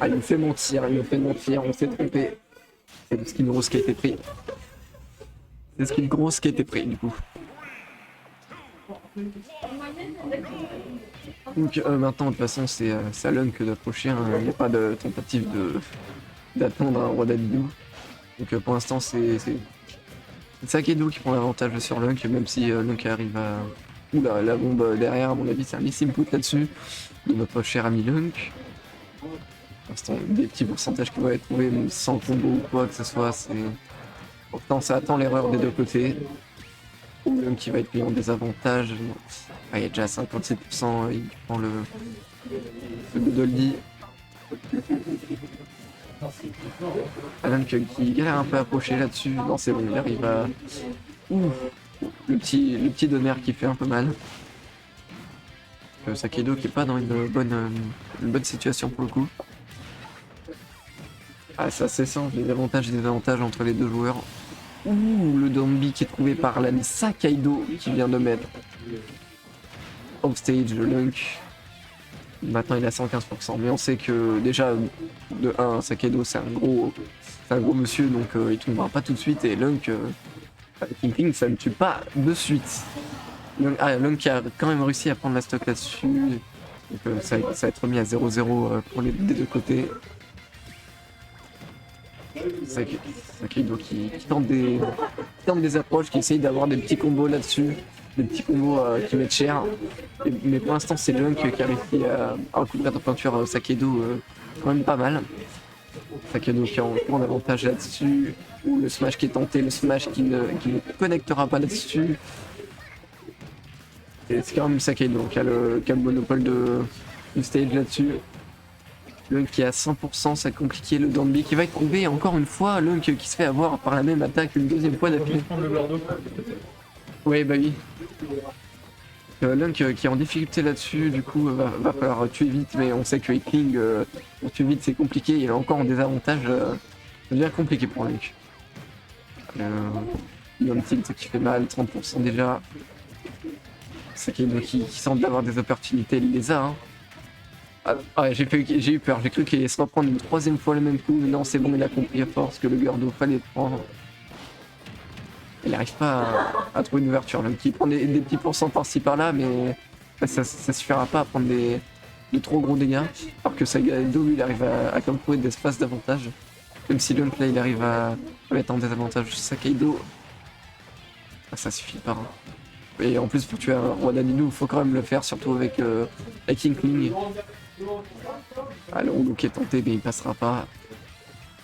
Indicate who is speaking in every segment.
Speaker 1: Ah, il nous fait mentir, on s'est trompé. C'est le skin rose qui a été pris. C'est le skin grosse qui a été pris du coup. Donc maintenant de toute façon c'est à Lunk d'approcher, hein. Il n'y a pas de tentative d'attendre un roi d'Adidou. Donc pour l'instant c'est Sakedo qui prend l'avantage sur Lunk, même si Lunk arrive à... Oula, la bombe derrière, à mon avis c'est un missile put là-dessus de notre cher ami Lunk. Pour l'instant des petits pourcentages qui vont être trouvés même sans combo ou quoi que ce soit, c'est... Pourtant ça attend l'erreur des deux côtés. Lunk qui va être mis en désavantage. Ah, il est déjà à 57%, il prend le Godoldi. Lunk qui galère un peu à approcher là-dessus. Non, c'est bon, il arrive à... Ouh, le petit Donner qui fait un peu mal. Sakedo qui est pas dans une bonne situation pour le coup. Ah, ça c'est simple, les avantages et les désavantages entre les deux joueurs. Ouh, le Dombi qui est trouvé par l'ami Sakaido qui vient de mettre offstage le Lunk. Maintenant il est à 115%, mais on sait que déjà de 1, Sakaido c'est un gros monsieur, donc il tombera pas tout de suite, et Lunk avec King ça ne tue pas de suite. Lunk qui a quand même réussi à prendre la stock là-dessus, donc ça va être remis à 0-0 pour des deux côtés. Sakedo qui tente des approches, qui essaye d'avoir des petits combos là-dessus, des petits combos qui mettent cher. Mais pour l'instant, c'est Lunk qui a réussi à recouvrir de peinture Sakedo quand même pas mal. Sakedo qui prend l'avantage là-dessus. Ou le smash qui est tenté, le smash qui ne connectera pas là-dessus. Et c'est quand même Sakedo qui a le monopole du stage là-dessus. Lunk qui est à 100%, ça compliqué, le Danby qui va être trouvé, encore une fois, Lunk qui se fait avoir par la même attaque une deuxième fois d'affilée. Oui, bah oui. Lunk qui est en difficulté là-dessus, du coup va falloir tuer vite, mais on sait que Hickling, pour tuer vite c'est compliqué, il est encore en désavantage, ça devient compliqué pour Lunk. Il y a un tilt qui fait mal, 30% déjà. Sakedo qui semble avoir des opportunités, il les a, hein. Ah, j'ai eu peur, j'ai cru qu'il allait se reprendre une troisième fois le même coup, mais non c'est bon, il a compris à force que le Gordo fallait le prendre. Il n'arrive pas à trouver une ouverture, même qu'il prend des petits pourcents par-ci par-là, mais ça suffira pas à prendre de trop gros dégâts, alors que Sakedo lui il arrive à comme trouver des espaces d'avantage, même si Lunk là il arrive à mettre en désavantage Sakedo. Ah, ça suffit pas, hein. Et en plus pour tuer un roi d'Adidou, il faut quand même le faire, surtout avec Inkling. Ah, le rouleau qui est tenté, mais il passera pas.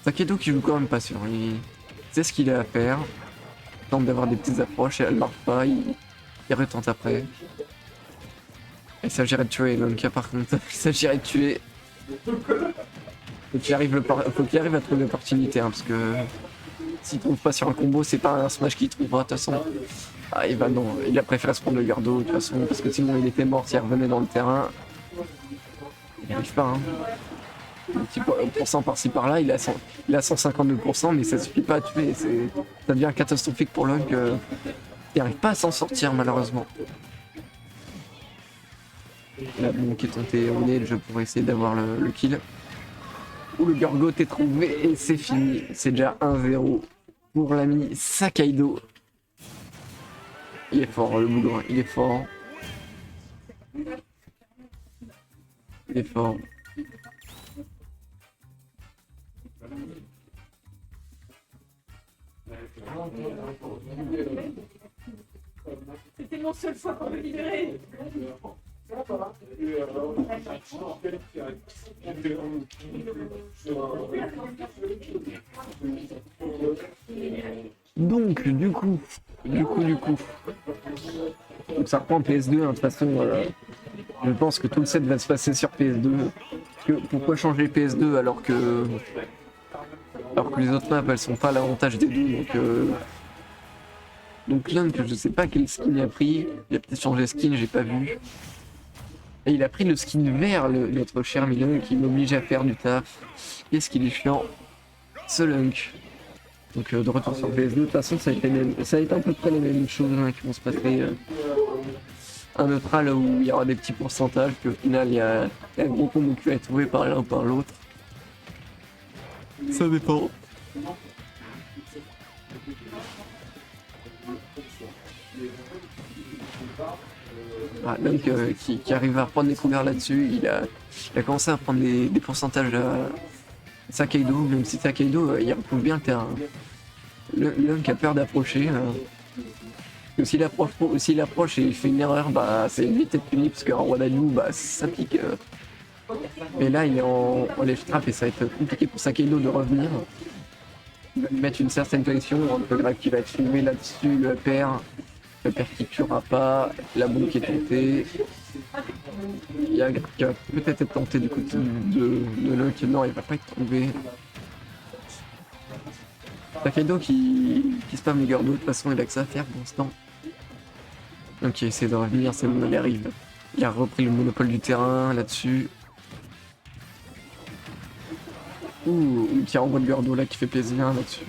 Speaker 1: Sakedo qui joue quand même pas sûr, il sait ce qu'il a à faire. Il tente d'avoir des petites approches et elle marche pas, il retente après. Il s'agirait de tuer Lunk par contre, il s'agirait de tuer. Faut qu'il arrive à trouver l'opportunité, hein, parce que s'il trouve pas sur un combo, c'est pas un smash qu'il trouvera de toute façon. Ah, il a préféré se prendre le Gardo de toute façon, parce que sinon il était mort s'il revenait dans le terrain. Il n'y arrive pas, hein. Un petit pourcent par-ci par-là, il a 152%, mais ça suffit pas à tuer, ça devient catastrophique pour Lunk. Il n'arrive pas à s'en sortir malheureusement. Là, bon, qui est tenté au nez, je pourrais essayer d'avoir le kill. Où le Gurgot est trouvé et c'est fini. C'est déjà 1-0 pour l'ami Sakaido. Il est fort, le bougre, il est fort. Il est fort.
Speaker 2: C'était mon seul fois pour me libérer.
Speaker 1: Donc, du coup. Donc ça reprend PS2, hein, de toute façon, je pense que tout le set va se passer sur PS2. Pourquoi changer PS2 alors que les autres maps elles sont pas à l'avantage des deux, donc Lunk, je sais pas quel skin il a pris, il a peut-être changé de skin, j'ai pas vu. Et il a pris le skin vert, notre cher Milon, qui m'oblige à faire du taf. Qu'est-ce qu'il est chiant, ce Lunk. Donc de retour sur PS2, de toute façon ça a été à peu près les mêmes choses, hein, qui vont se passer. Un neutral où il y aura des petits pourcentages, puis au final il y a un gros combo qui va être trouvé par l'un ou par l'autre. Ça dépend. Ah, donc qui arrive à reprendre des couverts là-dessus, il a commencé à prendre des pourcentages à Sakaido, même si Sakaido il retrouve bien le terrain. Lunk a peur d'approcher. S'il approche et il fait une erreur, bah c'est vite être puni parce qu'en Wadanu, bah ça pique. Mais là il est en left trap et ça va être compliqué pour Sakaido de revenir. Il va lui mettre une certaine connexion entre le grab qui va être filmé là-dessus, le père qui tuera pas, la bombe qui est tentée. Il y a un grab qui va peut-être être tenté du côté de Lunk, non il va pas être trouvé. Sakaido qui spam les gardos, de toute façon il a que ça à faire pour l'instant. Donc il essaie de revenir, c'est bon, il arrive. Il a repris le monopole du terrain là-dessus. Ouh, une qui renvoie de gardo là qui fait plaisir là-dessus.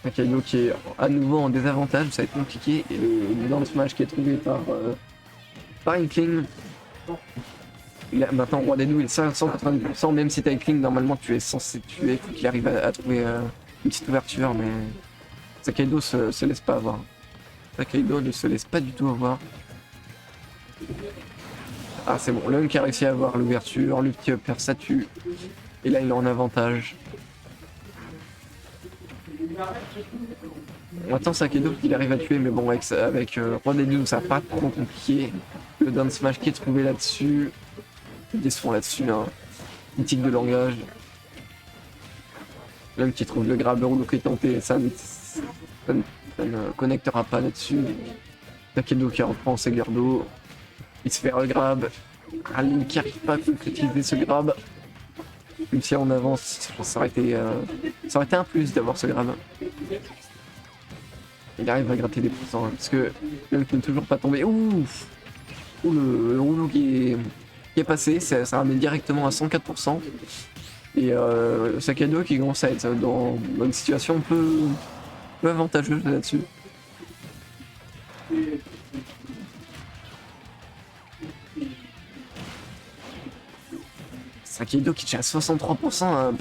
Speaker 1: Sakaido qui est à nouveau en désavantage, ça va être compliqué. Et le down smash qui est trouvé par Inkling. Maintenant, Roi des Nous, il est à 190%, même si t'as Inkling, normalement tu es censé tuer, il faut qu'il arrive à trouver une petite ouverture, mais Sakaido se laisse pas avoir. Sakaido ne se laisse pas du tout avoir. Ah c'est bon, Lunk a réussi à avoir l'ouverture, le petit upper ça tue. Et là il est en avantage. On attend Sakaido qu'il arrive à tuer, mais bon avec Roi des Nous ça va pas trop compliqué. Le down smash qui est trouvé là-dessus. Ils se font là-dessus là. Une tic de langage. Lunk qui trouve le grab, le qui est tenté, ça ne connectera pas là-dessus. Sakaido qui reprend ses gardos. Il se fait regrab. Link qui n'arrive pas à concrétiser ce grab. Même si on avance, ça aurait été un plus d'avoir ce grab. Il arrive à gratter des pourcents hein, parce que Lunk n'est toujours pas tombé. Ouh, le rouleau qui est passé, ça ramène directement à 104%. Et Sakaido qui commence à être dans une situation un peu avantageuse là-dessus. Sakaido qui est à 63% hein,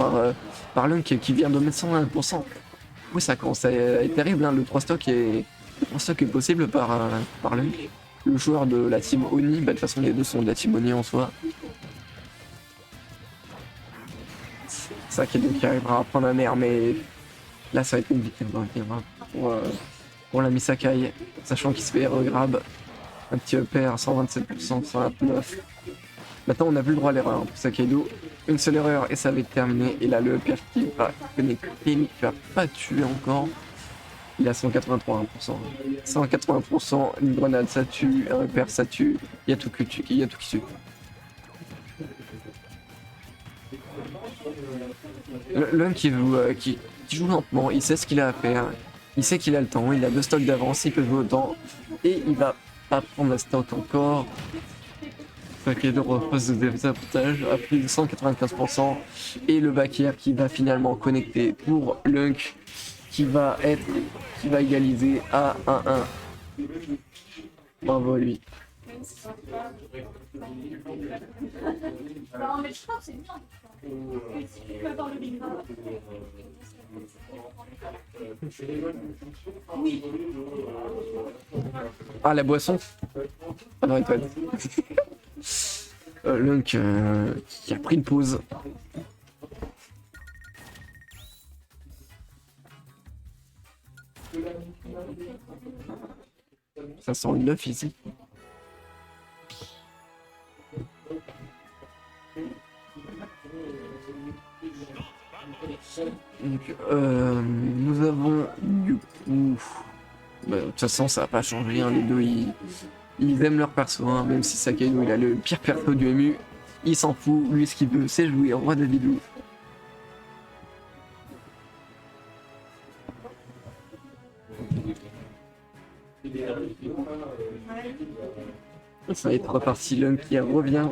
Speaker 1: par Lunk qui vient de mettre 101%. Oui, ça commence à être terrible, hein. Le 3 stock est possible par Lunk. Le joueur de la team Oni, bah, de toute façon les deux sont de la team Oni en soi. Sakaido qui arrivera à prendre un air, mais là ça va être compliqué pour l'ami Sakai, sachant qu'il se fait regrab. Un petit upper à 127%, 129%. Maintenant on n'a plus le droit à l'erreur pour Sakaido. Une seule erreur et ça va être terminé. Et là le upper qui va connecter, qui va pas tuer encore. Il a 183%. 180%, une grenade ça tue, un repère ça tue, il y a tout qui tue, Lunk qui joue lentement, il sait ce qu'il a à faire, il sait qu'il a le temps, il a 2 stocks d'avance, il peut jouer autant, et il va pas prendre la stock encore. Sakaido repose de désavantage à plus de 195%, et le back air qui va finalement connecter pour Lunk. Qui va égaliser à 1-1. Bravo à lui.
Speaker 2: Non, mais je crois que c'est bien. Si tu peux avoir le big round. Oui.
Speaker 1: Ah, la boisson. Ah non, étoile. Lunk qui a pris une pause. Ça sent le 9 ici. Donc, nous avons du coup... Bah, de toute façon ça va pas changer, hein. Les deux ils aiment leur perso, hein. Même si Sakaido il a le pire perso du MU, il s'en fout, lui ce qu'il veut c'est jouer Roi Davidou. Ça va être reparti, Lunk qui revient.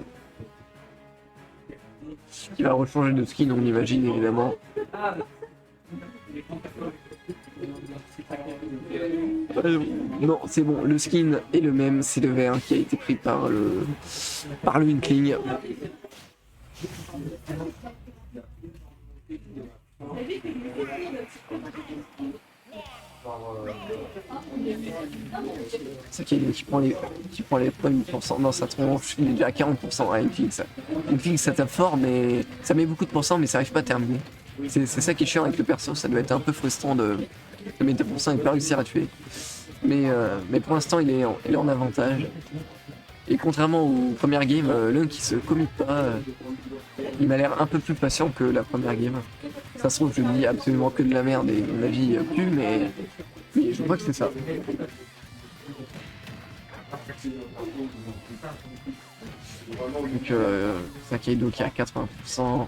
Speaker 1: Qui va rechanger de skin, on imagine évidemment. Non, c'est bon, le skin est le même, c'est le vert qui a été pris par le Inkling. Sakaido qui prend les premiers pourcents dans sa tronche, il est déjà à 40%. Ouais, Infinix ça tape fort, mais ça met beaucoup de pourcents, mais ça arrive pas à terminer. C'est ça qui est chiant avec le perso, ça doit être un peu frustrant de mettre des pourcents et de pas réussir à tuer. Mais pour l'instant, il est en avantage. Et contrairement aux premières games, Lunk qui se commit pas, il m'a l'air un peu plus patient que la première game. Ça se trouve, je dis absolument que de la merde et mon avis pue, mais je crois que c'est ça. Donc Sakaido qui est à 80%.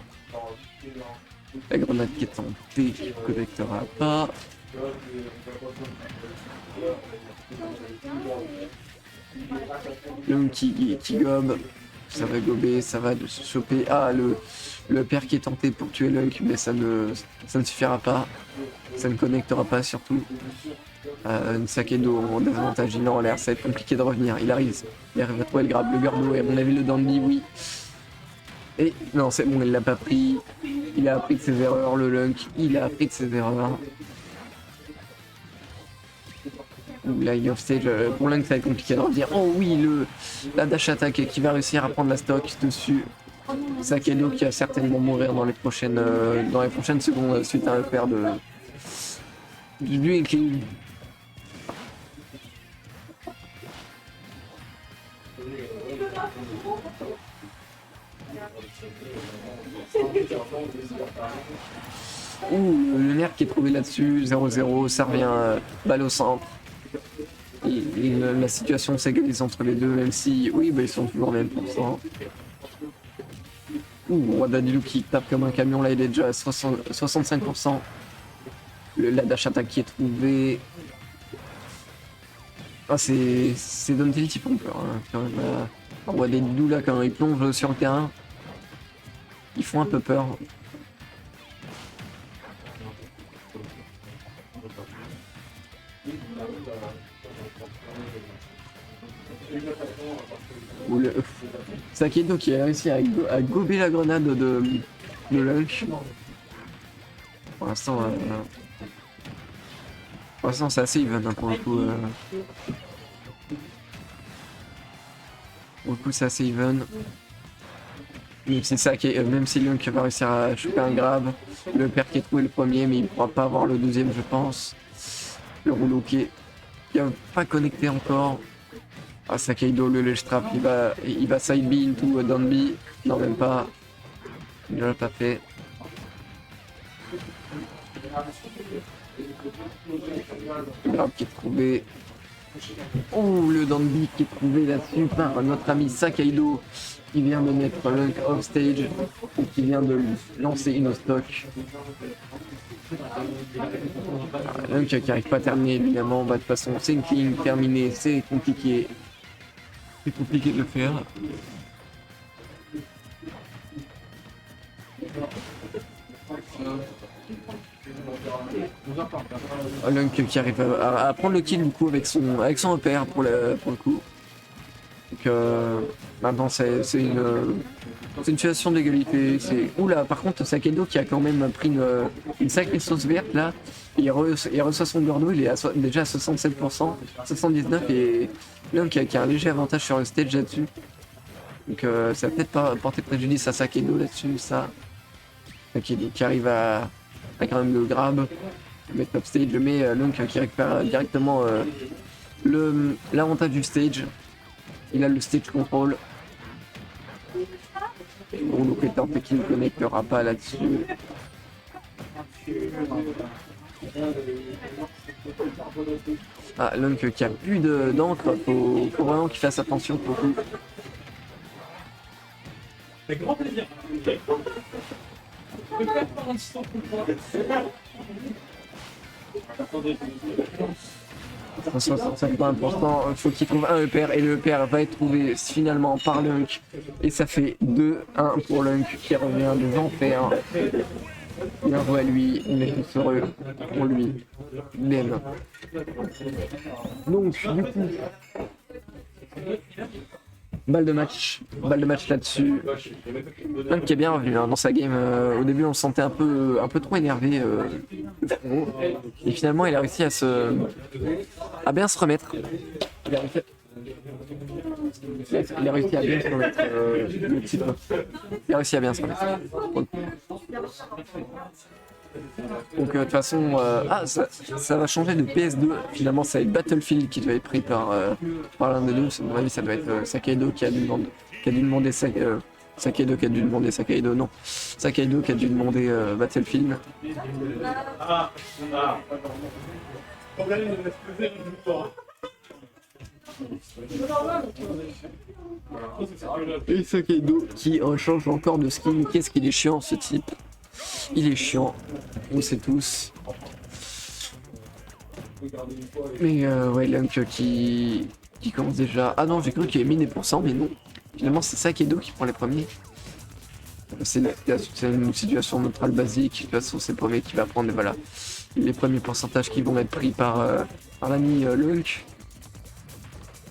Speaker 1: La grenade qui est tentée, qui ne connectera pas. Lunk qui gobe. Ça va gober, ça va se choper. Ah, le père qui est tenté pour tuer Lunk, mais ça ne suffira pas. Ça ne connectera pas surtout. Sakaido en désavantage, il est en l'air, ça va être compliqué de revenir. Il arrive à trouver le grab, le gardo, et à mon avis le Dandy, oui. Et non, c'est bon, il l'a pas pris. Il a appris de ses erreurs, le Lunk, il a appris de ses erreurs. Là, il est off stage. Pour Lunk, ça va être compliqué de revenir. Oh oui, la dash attack qui va réussir à prendre la stock dessus. Sakaido qui va certainement mourir dans les prochaines secondes suite à un paire de lui et Clean. Ouh, le nerf qui est trouvé là-dessus, 0-0, ça revient balle au centre. Et la situation s'égalise entre les deux, même si, oui, bah, ils sont toujours même pourcent. Ouh, Wadadilu qui tape comme un camion, là il est déjà à 65%. La dash attack qui est trouvée. Ah, c'est Dante qui font peur, hein, quand même. Wadadilu là, quand ils plongent sur le terrain, ils font un peu peur. Sakaido qui a réussi à gober la grenade de Lunk. Pour l'instant, c'est assez even hein, pour le coup. Pour le coup, c'est assez even. Même si Lunk va réussir à choper un grab, le père qui est trouvé le premier, mais il ne pourra pas avoir le deuxième, je pense. Le rouleau qui n'a pas connecté encore. Ah, Sakaido, le ledge trap, il va side B into down B. Non, même pas. Il ne l'a pas fait. Le grab qui est trouvé. Oh, le down B qui est trouvé là-dessus par notre ami Sakaido, qui vient de mettre Lunk off stage et qui vient de lancer une stock. Lunk qui n'arrive pas à terminer évidemment, bah, de toute façon c'est une clean terminée, c'est compliqué. C'est compliqué de le faire. Lunk qui arrive à prendre le kill du coup avec son repère pour le coup. Donc maintenant c'est une situation d'égalité. Oula, par contre Sakaido qui a quand même pris une sacrée sauce verte là. Il reçoit son gordo, il est déjà à 67%, 79% et Lunk qui a un léger avantage sur le stage là-dessus. Donc ça va peut-être pas porter préjudice à Sakaido là-dessus, ça. Sakaido qui arrive à quand même le grab, mettre top stage, mais Lunk qui récupère directement l'avantage du stage. Il a le stage control. Bon, donc étant fait qu'il ne connectera pas là-dessus. Ah, Lunk qui a plus d'encre, faut vraiment qu'il fasse attention pour tout.
Speaker 2: Avec grand plaisir. Je peux faire un instant pour toi.
Speaker 1: 65%, il faut qu'il trouve un EPR et le EPR va être trouvé finalement par Lunk et ça fait 2-1 pour Lunk qui revient des enfers. Bien joué à lui, on est tous heureux pour lui. Même. Donc du coup, Balle de match là-dessus. Lunk qui est bien revenu hein, dans sa game. Au début, on le sentait un peu trop énervé. Le frérot. Et finalement, il a réussi à bien se remettre. Il a réussi à bien se remettre le titre. Il a réussi à bien se remettre. Donc de toute façon, ça va changer de PS2. Finalement, ça va être Battlefield qui doit être pris par l'un des deux. À mon avis, ça doit être Sakaido qui a dû demander Sakaido qui a dû demander Sakaido, non. Sakaido qui a dû demander Battlefield. Et Sakaido qui change encore de skin. Qu'est-ce qu'il est chiant ce type. Il est chiant, on sait tous. Mais ouais, Lunk qui commence déjà. Ah non, j'ai cru qu'il y avait 1000%, mais non. Finalement, c'est Sakaido qui prend les premiers. C'est une situation neutrale basique. De toute façon, c'est le premier qui va prendre. Et voilà, les premiers pourcentages qui vont être pris par l'ami Lunk.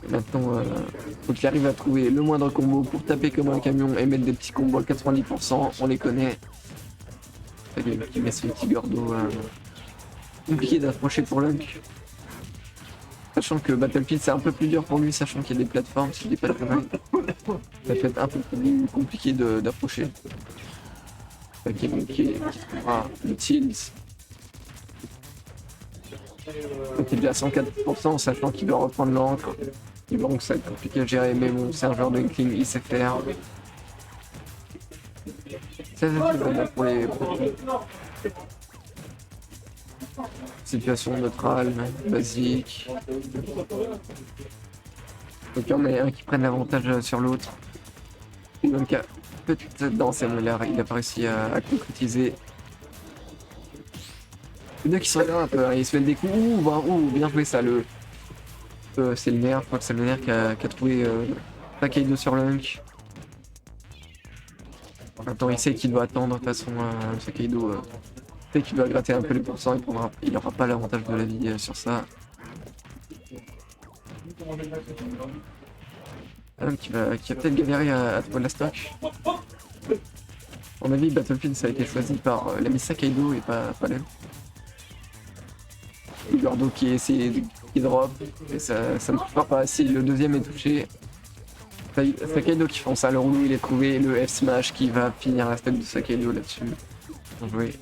Speaker 1: Maintenant, faut qu'il arrive à trouver le moindre combo pour taper comme un camion et mettre des petits combos à 90%. On les connaît. Qui met son petit gordo compliqué d'approcher pour Lunk. Sachant que Battlefield c'est un peu plus dur pour lui, sachant qu'il y a des plateformes, si je dis pas de conneries. Ça peut être un peu plus compliqué d'approcher. Qui trouvera utile. Donc il est déjà à 104%, sachant qu'il doit reprendre l'encre. Et donc ça va être compliqué à gérer, mais bon, c'est un joueur de Inkling, il sait faire. Ça va être pour les situation neutrale, basique. Donc il y en a un qui prenne l'avantage sur l'autre. Donc peut-être dans ces mots-là, il a pas réussi à concrétiser. Les deux qui sont là un peu, hein, ils se mettent des coups. Bien joué ça, c'est le nerf, je crois que c'est le nerf qui a trouvé Sakaido sur Lunk. Maintenant il sait qu'il doit attendre, de toute façon Sakaido sait qu'il doit gratter un peu les pourcents, il n'aura pas l'avantage de la vie sur ça. Qui va peut-être galérer à trouver la stock. À mon avis, Battlefield ça a été choisi par l'ami Sakaido et pas Lunk. Le Gordo qui essaie qui drop, et ça ne touchera pas. Si le deuxième est touché, Sakaido qui fonce ça, le roulou il est trouvé, le F smash qui va finir la step de Sakaido là-dessus. Bien joué.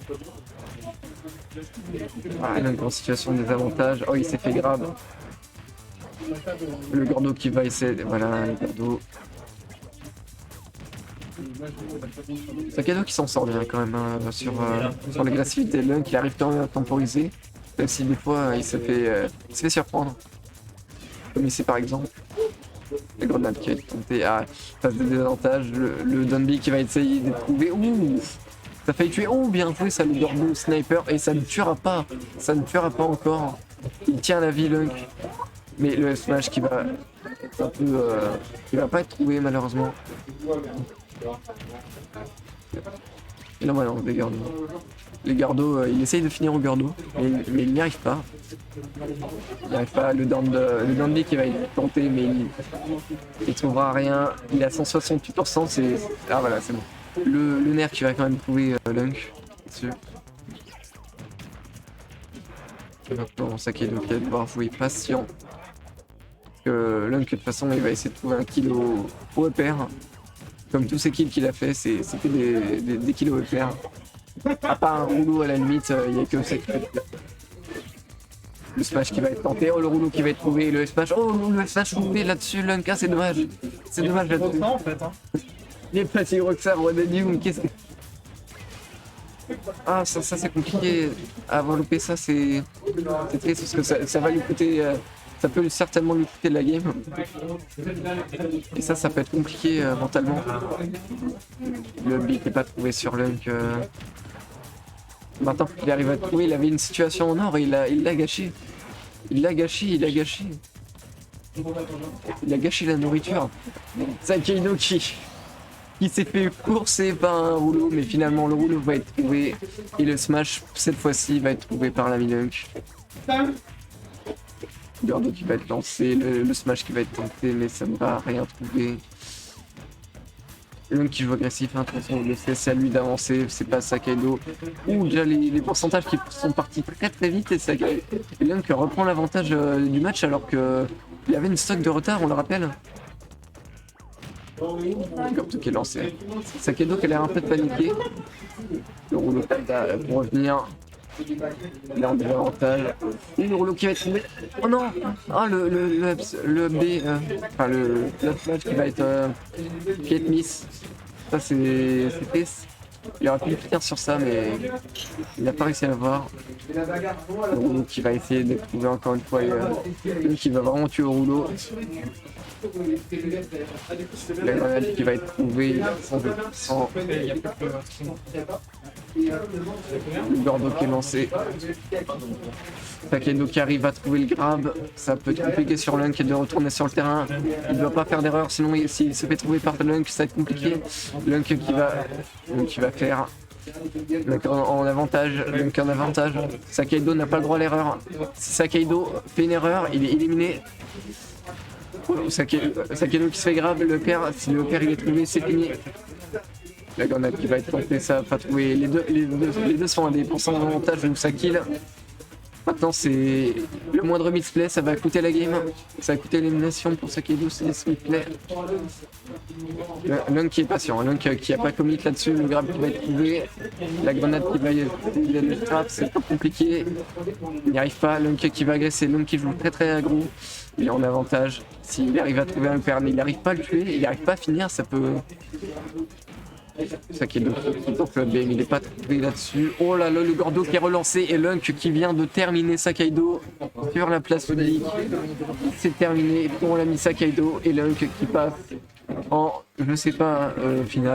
Speaker 1: Ah, Lunk en situation de désavantage. Oh, il s'est fait grab. Le Gordo qui va essayer. Voilà, le Gordo. Sakaido qui s'en sort bien quand même hein, sur l'agressivité. Lunk il arrive quand même à temporiser. Même si des fois il se fait surprendre. Comme ici par exemple. Le grenade qui va être tenté à face de désavantage. Le Donby qui va essayer de trouver. Ouh! Ça a failli tuer. Oh, bien joué ça, le Gordo sniper. Et ça ne tuera pas. Ça ne tuera pas encore. Il tient la vie, Lunk. Mais le smash qui va être un peu. Qui va pas être trouvé malheureusement. Et là, voilà, les Gordo. Les Gordo, il essaye de finir au Gordo. Mais il n'y arrive pas. Il n'y arrive pas. Le Dandy qui va être tenté, mais il trouvera rien. Il a 168%. Ah voilà, c'est bon. Le nerf qui va quand même trouver Lunk. Dessus. Et maintenant, Sakaido qui va devoir jouer patient. Lunk, de toute façon, il va essayer de trouver un kill au EPR. Comme tous ces kills qu'il a fait, c'était des kills au EPR. À part un rouleau à la limite, il n'y a que ça qui fait. Le smash qui va être tenté, oh le rouleau qui va être trouvé, le smash, oh le smash trouvé là-dessus, Lunk, c'est dommage. C'est dommage là-dessus.
Speaker 2: En fait, hein.
Speaker 1: Les petits Rockstar, What a Doom, qu'est-ce que. Ah, ça c'est compliqué. Avoir loupé ça, c'est triste parce que ça va lui coûter. Ça peut certainement lui coûter de la game. Et ça peut être compliqué mentalement. Le beat n'est pas trouvé sur Lunk. Maintenant, faut qu'il arrive à trouver. Il avait une situation en or et il l'a gâché. Il l'a gâché. Il a gâché la nourriture. Sakaido qui s'est fait courser par un rouleau, mais finalement le rouleau va être trouvé et le smash cette fois-ci va être trouvé par l'ami Lunk. Gordo qui va être lancé, le smash qui va être tenté, mais ça ne va rien trouver. Lunk qui joue agressif, hein, de toute façon, le c'est à lui d'avancer, c'est pas Sakaido. Ouh, déjà les pourcentages qui sont partis très très vite et Sakaido. Et Lunk reprend l'avantage du match alors que il y avait une stock de retard, on le rappelle. Gordo qui est lancé. Sakaido qui a l'air un peu paniqué. Le rouleau pour revenir. Là on a l'avantage. Le rouleau qui va être tombé. Oh non. Ah le B. Enfin le match qui va être miss. Ça c'est triste. Il aurait pu le finir sur ça mais il n'a pas réussi à l'avoir. Le rouleau qui va essayer de trouver encore une fois qui va vraiment tuer au rouleau. La grenade qui va être trouvée sans le Gordo qui est lancé. Sakaido qui arrive à trouver le grab. Ça peut être compliqué sur Lunk de retourner sur le terrain. Il ne doit pas faire d'erreur, sinon s'il se fait trouver par Lunk, ça va être compliqué. Lunk qui va faire Lunk en avantage. Lunk en avantage. Sakaido n'a pas le droit à l'erreur. Si Sakaido fait une erreur, il est éliminé. Sakaido qui se fait grave, si le père il est trouvé, c'est fini. La grenade qui va être tentée, ça va pas trouver. Les deux sont à des pourcents d'avantage, donc ça kill. Maintenant c'est le moindre misplay, ça va coûter la game. Ça va coûter l'élimination pour Sakaido, c'est misplay. Lunk qui est patient, Lunk qui a pas commit là-dessus, le grab qui va être trouvé. La grenade qui va être trap, c'est pas compliqué. Il n'y arrive pas, Lunk qui va agresser, Lunk qui joue très très aggro. Il est en avantage. S'il arrive à trouver un père, mais il n'arrive pas à le tuer, il n'arrive pas à finir, ça peut. Sakaido qui tente le B, mais il n'est pas trouvé là-dessus. Oh là là, le Gordo qui est relancé et Lunk qui vient de terminer Sakaido sur la place publique. C'est terminé pour l'ami Sakaido et Lunk qui passe en, je sais pas, finale.